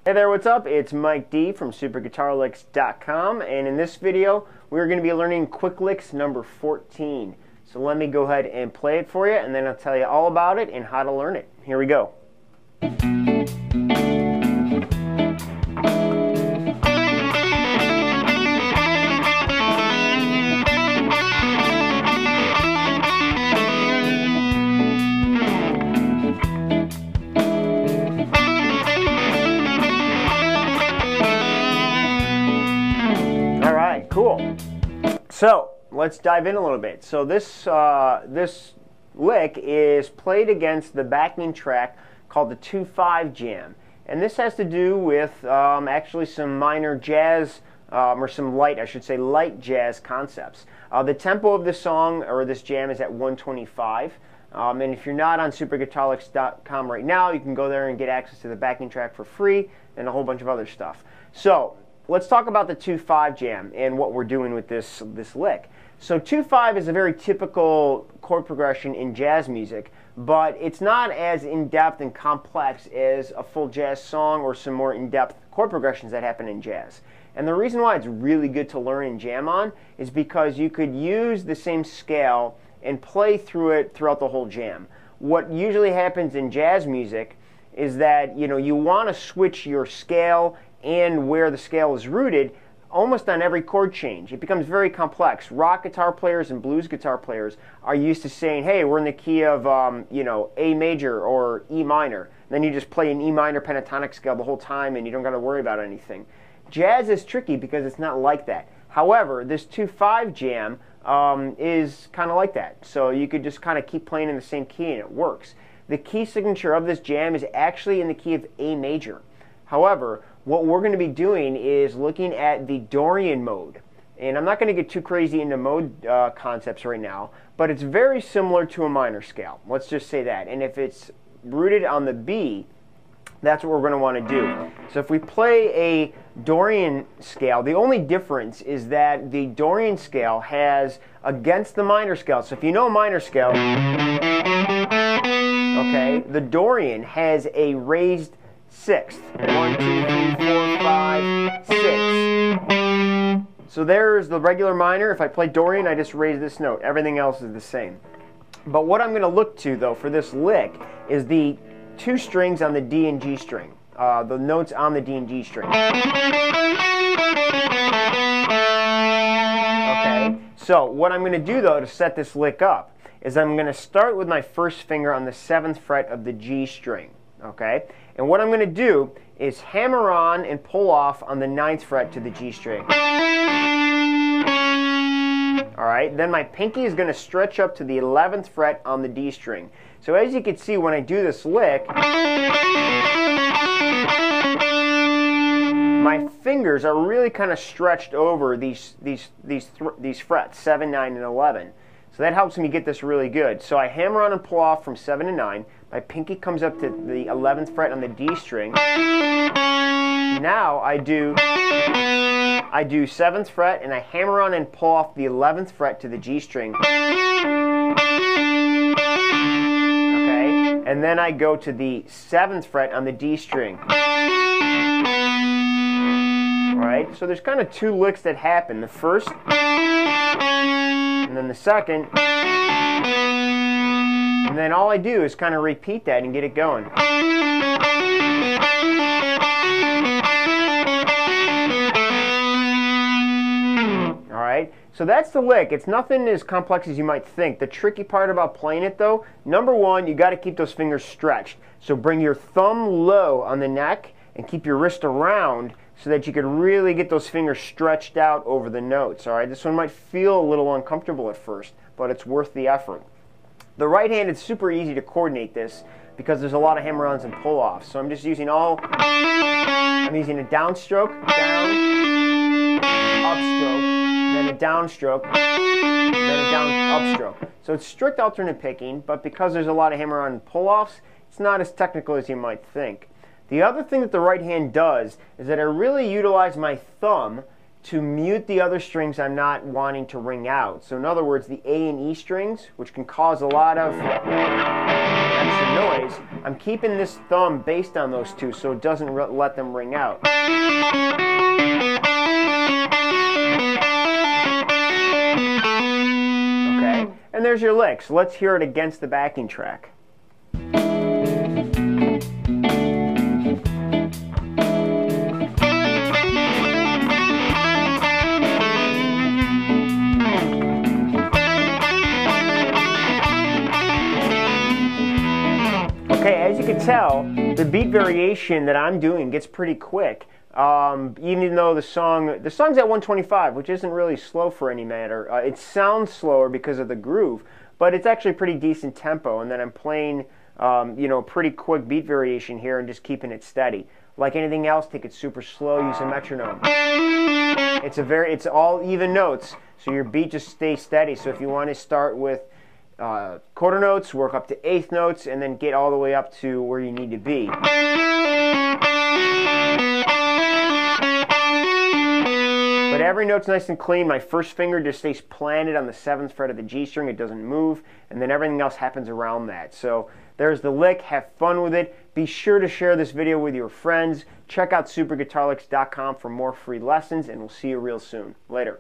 Hey there, what's up? It's Mike D from superguitarlicks.com, and in this video we're going to be learning quick licks number 14. So let me go ahead and play it for you, and then I'll tell you all about it and how to learn it. Here we go. Cool. So let's dive in a little bit. So this lick is played against the backing track called the 2/5 jam, and this has to do with actually some minor jazz or some light, I should say, light jazz concepts. The tempo of this song or this jam is at 125. And if you're not on superguitarlicks.com right now, you can go there and get access to the backing track for free and a whole bunch of other stuff. So let's talk about the 2/5 jam and what we're doing with this lick. So 2/5 is a very typical chord progression in jazz music, but it's not as in-depth and complex as a full jazz song or some more in-depth chord progressions that happen in jazz. And the reason why it's really good to learn and jam on is because you could use the same scale and play through it throughout the whole jam. What usually happens in jazz music is that you want to switch your scale and where the scale is rooted almost on every chord change. It becomes very complex. Rock guitar players and blues guitar players are used to saying, hey, we're in the key of A major or E minor. And then you just play an E minor pentatonic scale the whole time and you don't got to worry about anything. Jazz is tricky because it's not like that. However, this 2/5 jam is kind of like that. So you could just kind of keep playing in the same key and it works. The key signature of this jam is actually in the key of A major. However, what we're going to be doing is looking at the Dorian mode. And I'm not going to get too crazy into mode concepts right now, but it's very similar to a minor scale. Let's just say that. And if it's rooted on the B, that's what we're going to want to do. So if we play a Dorian scale, the only difference is that the Dorian scale has against the minor scale. So if you know a minor scale, okay, the Dorian has a raised sixth. 1, 2, 3, 4, 5, 6. So there's the regular minor. If I play Dorian, I just raise this note. Everything else is the same. But what I'm going to look to, though, for this lick is the two strings on the D and G string. The notes on the D and G string. Okay. So what I'm going to do, though, to set this lick up is I'm going to start with my first finger on the 7th fret of the G string. Okay, and what I'm going to do is hammer on and pull off on the 9th fret to the G string. Alright, then my pinky is going to stretch up to the 11th fret on the D string. So as you can see, when I do this lick, my fingers are really kind of stretched over these frets, 7, 9, and 11. So that helps me get this really good. So I hammer on and pull off from 7 to 9. My pinky comes up to the 11th fret on the D string. Now I do 7th fret and I hammer on and pull off the 11th fret to the G string. Okay, and then I go to the 7th fret on the D string. Alright, so there's kind of two licks that happen. The first, and then the second. And then all I do is kind of repeat that and get it going. Alright, so that's the lick. It's nothing as complex as you might think. The tricky part about playing it, though, number one, you got to keep those fingers stretched. So bring your thumb low on the neck and keep your wrist around so that you can really get those fingers stretched out over the notes. Alright, this one might feel a little uncomfortable at first, but it's worth the effort. The right hand, it's super easy to coordinate this because there's a lot of hammer-ons and pull-offs. So I'm just using I'm using a downstroke, down, upstroke, then a downstroke, then a down, upstroke. So it's strict alternate picking, but because there's a lot of hammer-on and pull-offs, it's not as technical as you might think. The other thing that the right hand does is that I really utilize my thumb to mute the other strings I'm not wanting to ring out. So in other words, the A and E strings, which can cause a lot of noise, I'm keeping this thumb based on those two so it doesn't let them ring out. Okay, and there's your lick. So let's hear it against the backing track. Okay, as you can tell, the beat variation that I'm doing gets pretty quick. Even though the song's at 125, which isn't really slow for any matter. It sounds slower because of the groove, but it's actually pretty decent tempo. And then I'm playing, pretty quick beat variation here and just keeping it steady. Like anything else, take it super slow. Use a metronome. It's all even notes, so your beat just stays steady. So if you want to start with quarter notes, work up to eighth notes, and then get all the way up to where you need to be. But every note's nice and clean. My first finger just stays planted on the 7th fret of the G string. It doesn't move, and then everything else happens around that. So there's the lick. Have fun with it. Be sure to share this video with your friends. Check out superguitarlicks.com for more free lessons, and we'll see you real soon. Later.